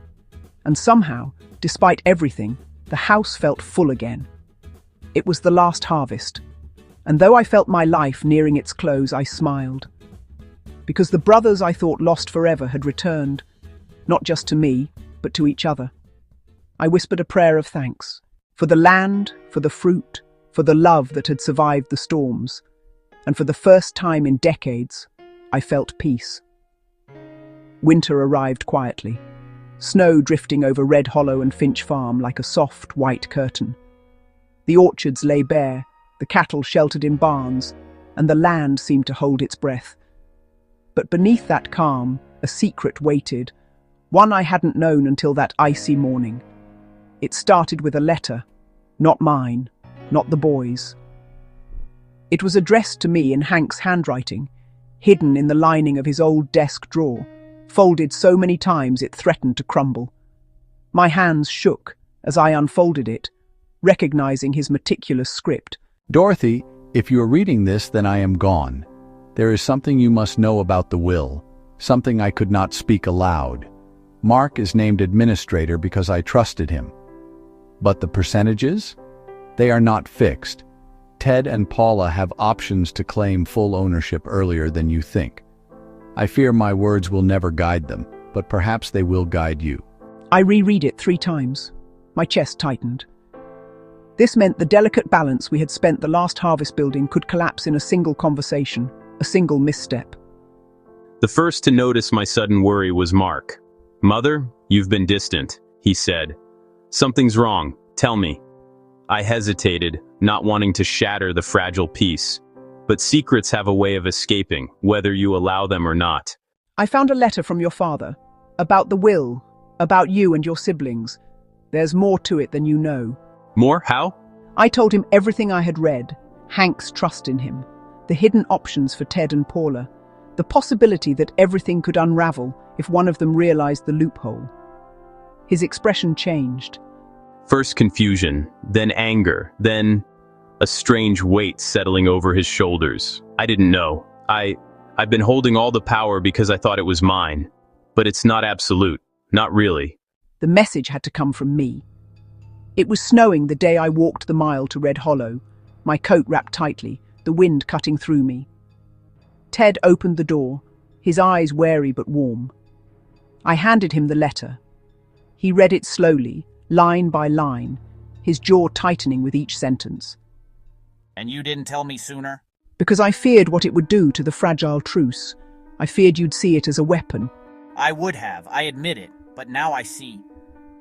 And somehow, despite everything, the house felt full again. It was the last harvest, and though I felt my life nearing its close, I smiled. Because the brothers I thought lost forever had returned, not just to me, but to each other. I whispered a prayer of thanks, for the land, for the fruit, for the love that had survived the storms, and for the first time in decades, I felt peace. Winter arrived quietly, snow drifting over Red Hollow and Finch Farm like a soft white curtain. The orchards lay bare, the cattle sheltered in barns, and the land seemed to hold its breath. But beneath that calm, a secret waited, one I hadn't known until that icy morning. It started with a letter, not mine, not the boys'. It was addressed to me in Hank's handwriting, hidden in the lining of his old desk drawer, folded so many times it threatened to crumble. My hands shook as I unfolded it, recognizing his meticulous script. Dorothy, if you are reading this, then I am gone. There is something you must know about the will, something I could not speak aloud. Mark is named administrator because I trusted him. But the percentages? They are not fixed. Ted and Paula have options to claim full ownership earlier than you think. I fear my words will never guide them, but perhaps they will guide you. I reread it 3 times. My chest tightened. This meant the delicate balance we had spent the last harvest building could collapse in a single conversation, a single misstep. The first to notice my sudden worry was Mark. "Mother, you've been distant," he said. "Something's wrong. Tell me." I hesitated, not wanting to shatter the fragile peace. But secrets have a way of escaping, whether you allow them or not. "I found a letter from your father, about the will, about you and your siblings. There's more to it than you know." "More? How?" I told him everything I had read, Hank's trust in him, the hidden options for Ted and Paula, the possibility that everything could unravel if one of them realized the loophole. His expression changed. First confusion, then anger, then a strange weight settling over his shoulders. I didn't know. I've been holding all the power because I thought it was mine. But it's not absolute. Not really. The message had to come from me. It was snowing the day I walked the mile to Red Hollow, my coat wrapped tightly, the wind cutting through me. Ted opened the door, his eyes wary but warm. I handed him the letter. He read it slowly, line by line, his jaw tightening with each sentence. "And you didn't tell me sooner?" "Because I feared what it would do to the fragile truce. I feared you'd see it as a weapon." "I would have, I admit it, but now I see.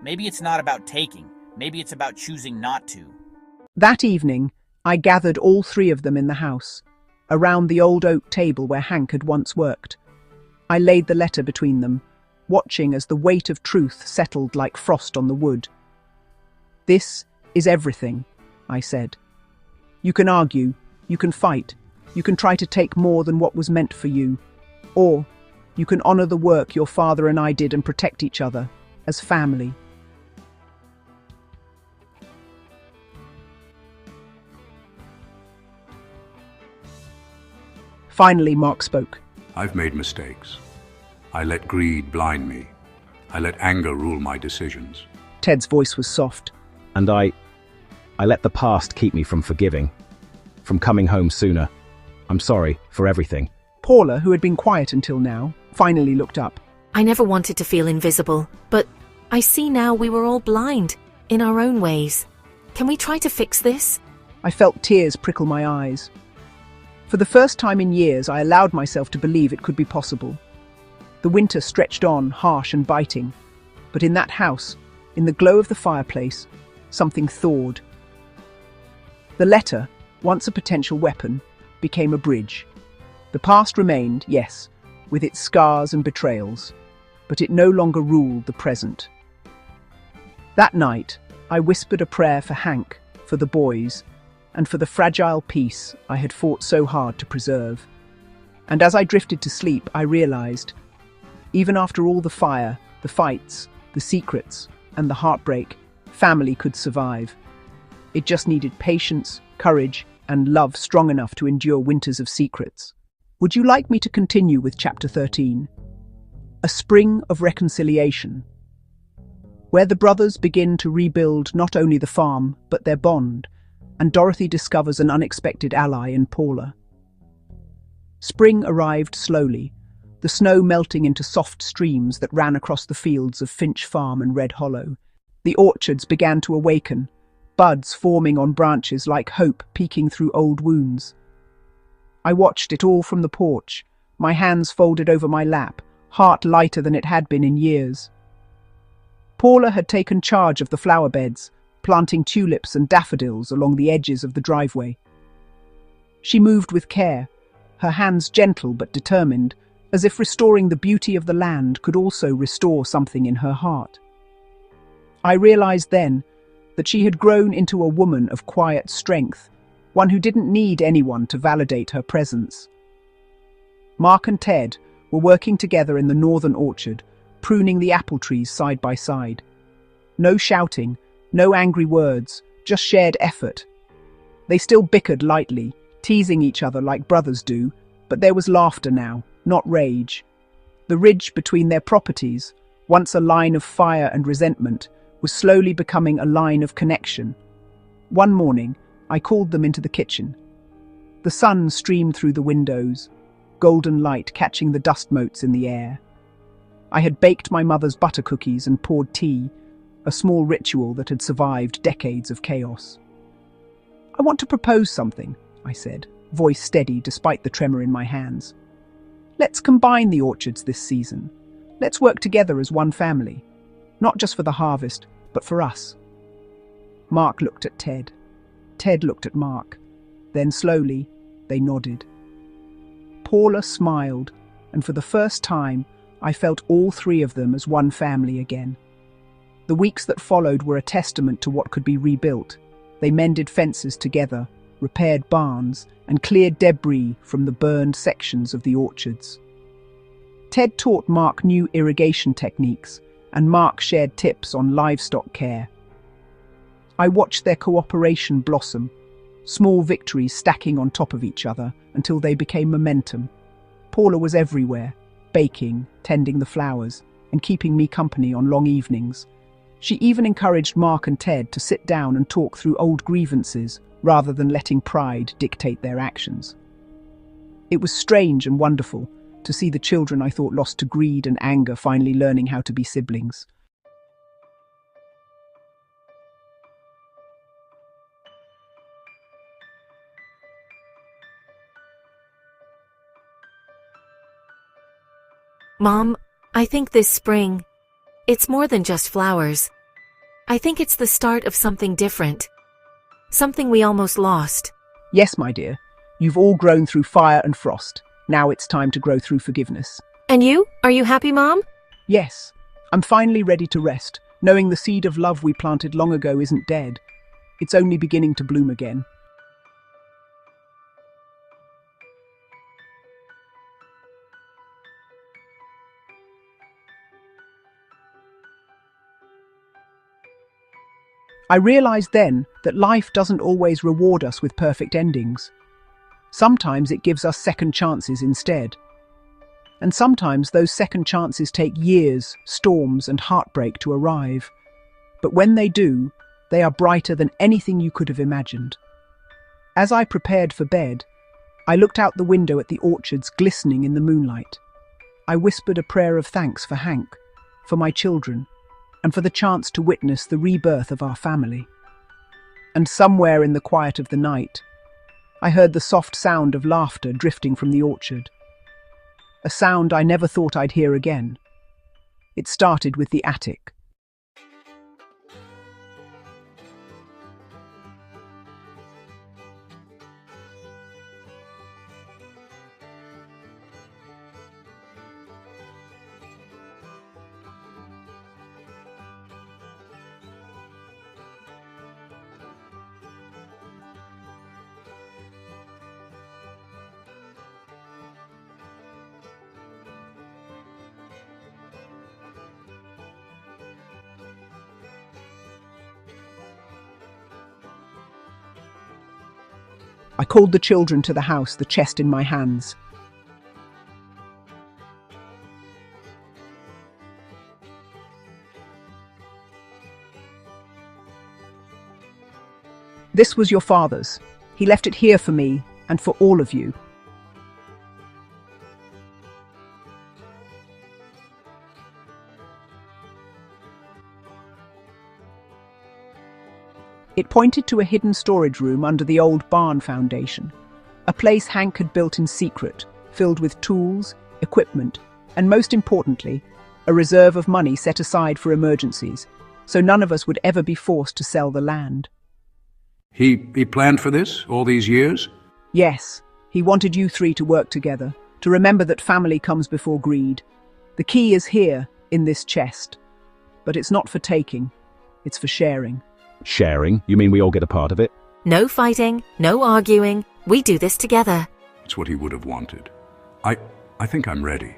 Maybe it's not about taking, maybe it's about choosing not to." That evening, I gathered all 3 of them in the house, around the old oak table where Hank had once worked. I laid the letter between them, watching as the weight of truth settled like frost on the wood. "This is everything," I said. "You can argue, you can fight, you can try to take more than what was meant for you, or you can honor the work your father and I did and protect each other, as family." Finally, Mark spoke. I've made mistakes. I let greed blind me. I let anger rule my decisions. Ted's voice was soft. And I let the past keep me from forgiving, from coming home sooner. I'm sorry for everything. Paula, who had been quiet until now, finally looked up. I never wanted to feel invisible, but I see now we were all blind, in our own ways. Can we try to fix this? I felt tears prickle my eyes. For the first time in years, I allowed myself to believe it could be possible. The winter stretched on, harsh and biting. But in that house, in the glow of the fireplace, something thawed. The letter, once a potential weapon, became a bridge. The past remained, yes, with its scars and betrayals, but it no longer ruled the present. That night, I whispered a prayer for Hank, for the boys, and for the fragile peace I had fought so hard to preserve. And as I drifted to sleep, I realized, even after all the fire, the fights, the secrets, and the heartbreak, family could survive. It just needed patience, courage, and love strong enough to endure winters of secrets. Would you like me to continue with Chapter 13? A Spring of Reconciliation, where the brothers begin to rebuild not only the farm, but their bond, and Dorothy discovers an unexpected ally in Paula. Spring arrived slowly, the snow melting into soft streams that ran across the fields of Finch Farm and Red Hollow. The orchards began to awaken, buds forming on branches like hope peeking through old wounds. I watched it all from the porch, my hands folded over my lap, heart lighter than it had been in years. Paula had taken charge of the flower beds, planting tulips and daffodils along the edges of the driveway. She moved with care, her hands gentle but determined, as if restoring the beauty of the land could also restore something in her heart. I realized then that she had grown into a woman of quiet strength, one who didn't need anyone to validate her presence. Mark and Ted were working together in the northern orchard, pruning the apple trees side by side. No shouting, no angry words, just shared effort. They still bickered lightly, teasing each other like brothers do, but there was laughter now, not rage. The ridge between their properties, once a line of fire and resentment, was slowly becoming a line of connection. One morning, I called them into the kitchen. The sun streamed through the windows, golden light catching the dust motes in the air. I had baked my mother's butter cookies and poured tea, a small ritual that had survived decades of chaos. "I want to propose something," I said, voice steady despite the tremor in my hands. "Let's combine the orchards this season. Let's work together as one family. Not just for the harvest, but for us." Mark looked at Ted. Ted looked at Mark. Then slowly, they nodded. Paula smiled, and for the first time, I felt all three of them as one family again. The weeks that followed were a testament to what could be rebuilt. They mended fences together, repaired barns, and cleared debris from the burned sections of the orchards. Ted taught Mark new irrigation techniques, and Mark shared tips on livestock care. I watched their cooperation blossom, small victories stacking on top of each other until they became momentum. Paula was everywhere, baking, tending the flowers, and keeping me company on long evenings. She even encouraged Mark and Ted to sit down and talk through old grievances rather than letting pride dictate their actions. It was strange and wonderful to see the children I thought lost to greed and anger finally learning how to be siblings. Mom, I think this spring, it's more than just flowers. I think it's the start of something different. Something we almost lost. Yes, my dear. You've all grown through fire and frost. Now it's time to grow through forgiveness. And you? Are you happy, Mom? Yes. I'm finally ready to rest, knowing the seed of love we planted long ago isn't dead. It's only beginning to bloom again. I realized then that life doesn't always reward us with perfect endings. Sometimes it gives us second chances instead. And sometimes those second chances take years, storms, and heartbreak to arrive. But when they do, they are brighter than anything you could have imagined. As I prepared for bed, I looked out the window at the orchards glistening in the moonlight. I whispered a prayer of thanks for Hank, for my children, and for the chance to witness the rebirth of our family. And somewhere in the quiet of the night, I heard the soft sound of laughter drifting from the orchard. A sound I never thought I'd hear again. It started with the attic. I called the children to the house, the chest in my hands. This was your father's. He left it here for me and for all of you. It pointed to a hidden storage room under the old barn foundation, a place Hank had built in secret, filled with tools, equipment, and most importantly, a reserve of money set aside for emergencies, so none of us would ever be forced to sell the land. He planned for this all these years? Yes, he wanted you three to work together, to remember that family comes before greed. The key is here, in this chest. But it's not for taking, it's for sharing. Sharing? You mean we all get a part of it? No fighting, no arguing. We do this together. It's what he would have wanted. I think I'm ready.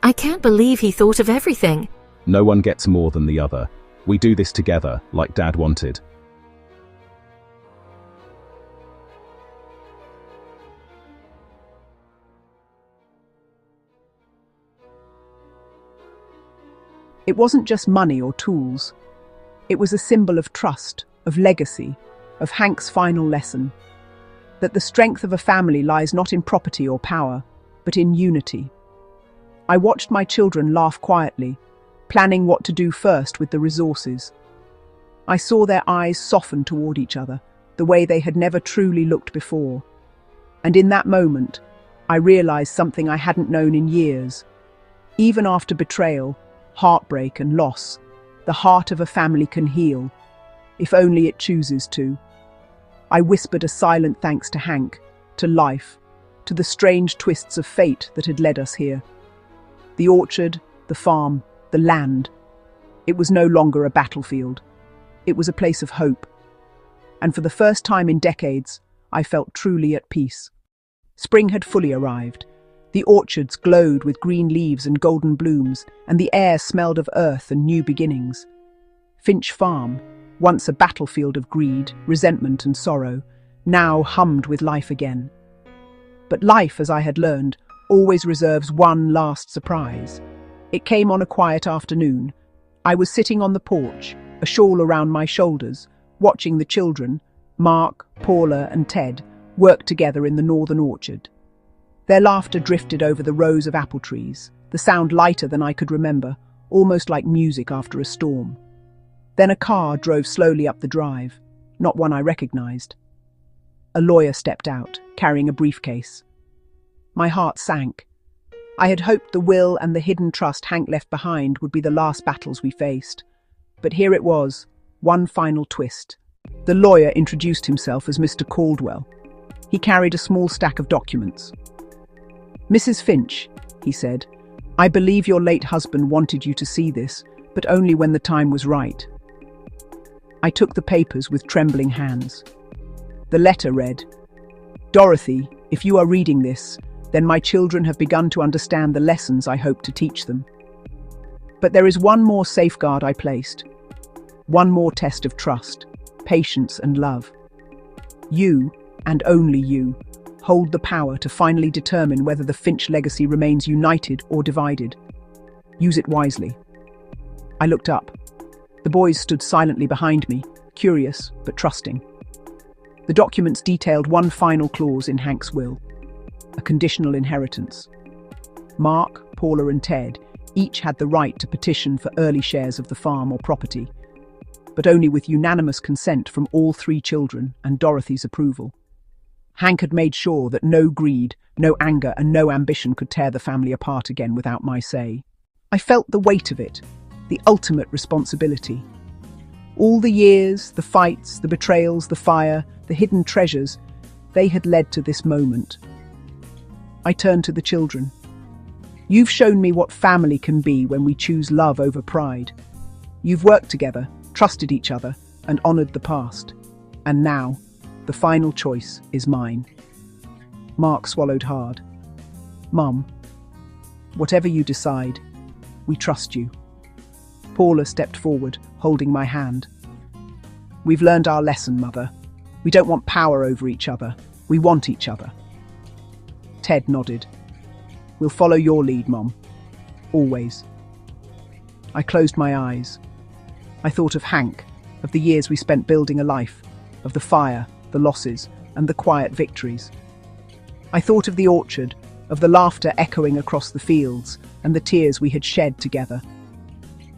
I can't believe he thought of everything. No one gets more than the other. We do this together, like Dad wanted. It wasn't just money or tools. It was a symbol of trust, of legacy, of Hank's final lesson. That the strength of a family lies not in property or power, but in unity. I watched my children laugh quietly, planning what to do first with the resources. I saw their eyes soften toward each other, the way they had never truly looked before. And in that moment, I realized something I hadn't known in years. Even after betrayal, heartbreak and loss, the heart of a family can heal, if only it chooses to. I whispered a silent thanks to Hank, to life, to the strange twists of fate that had led us here. The orchard, the farm, the land. It was no longer a battlefield. It was a place of hope. And for the first time in decades, I felt truly at peace. Spring had fully arrived. The orchards glowed with green leaves and golden blooms, and the air smelled of earth and new beginnings. Finch Farm, once a battlefield of greed, resentment and sorrow, now hummed with life again. But life, as I had learned, always reserves one last surprise. It came on a quiet afternoon. I was sitting on the porch, a shawl around my shoulders, watching the children, Mark, Paula and Ted, work together in the northern orchard. Their laughter drifted over the rows of apple trees, the sound lighter than I could remember, almost like music after a storm. Then a car drove slowly up the drive, not one I recognized. A lawyer stepped out, carrying a briefcase. My heart sank. I had hoped the will and the hidden trust Hank left behind would be the last battles we faced. But here it was, one final twist. The lawyer introduced himself as Mr. Caldwell. He carried a small stack of documents. "Mrs. Finch," he said, "I believe your late husband wanted you to see this, but only when the time was right." I took the papers with trembling hands. The letter read, "Dorothy, if you are reading this, then my children have begun to understand the lessons I hope to teach them. But there is one more safeguard I placed, one more test of trust, patience and love. You, and only you, hold the power to finally determine whether the Finch legacy remains united or divided. Use it wisely." I looked up. The boys stood silently behind me, curious but trusting. The documents detailed one final clause in Hank's will, a conditional inheritance. Mark, Paula and Ted each had the right to petition for early shares of the farm or property, but only with unanimous consent from all three children and Dorothy's approval. Hank had made sure that no greed, no anger and no ambition could tear the family apart again without my say. I felt the weight of it, the ultimate responsibility. All the years, the fights, the betrayals, the fire, the hidden treasures, they had led to this moment. I turned to the children. "You've shown me what family can be when we choose love over pride. You've worked together, trusted each other, and honored the past. And now, the final choice is mine." Mark swallowed hard. "Mum, whatever you decide, we trust you." Paula stepped forward, holding my hand. "We've learned our lesson, Mother. We don't want power over each other. We want each other." Ted nodded. "We'll follow your lead, Mom. Always." I closed my eyes. I thought of Hank, of the years we spent building a life, of the fire, the losses, and the quiet victories. I thought of the orchard, of the laughter echoing across the fields, and the tears we had shed together.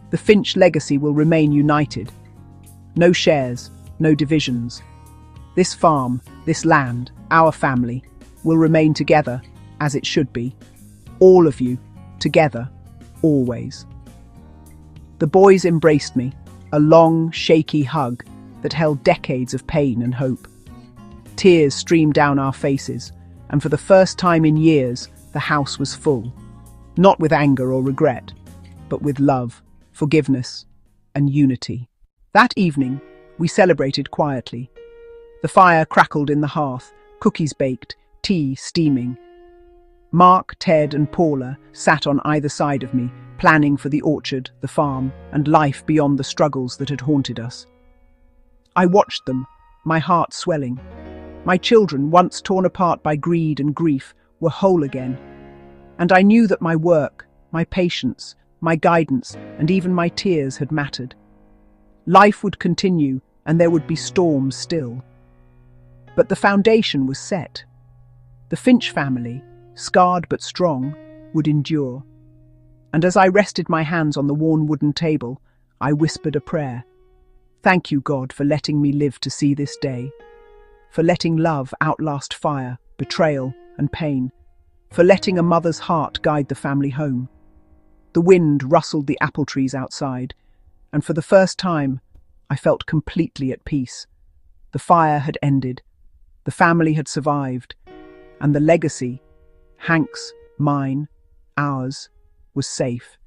The Finch legacy will remain united. No shares, no divisions. This farm, this land, our family, will remain together as it should be. All of you, together, always. The boys embraced me, a long, shaky hug that held decades of pain and hope. Tears streamed down our faces, and for the first time in years, the house was full. Not with anger or regret, but with love, forgiveness, and unity. That evening, we celebrated quietly. The fire crackled in the hearth, cookies baked, tea steaming. Mark, Ted, and Paula sat on either side of me, planning for the orchard, the farm, and life beyond the struggles that had haunted us. I watched them, my heart swelling. My children, once torn apart by greed and grief, were whole again. And I knew that my work, my patience, my guidance, and even my tears had mattered. Life would continue, and there would be storms still. But the foundation was set. The Finch family, scarred but strong, would endure. And as I rested my hands on the worn wooden table, I whispered a prayer. Thank you, God, for letting me live to see this day. For letting love outlast fire, betrayal, and pain. For letting a mother's heart guide the family home. The wind rustled the apple trees outside, and for the first time, I felt completely at peace. The fire had ended, the family had survived, and the legacy, Hank's, mine, ours, was safe.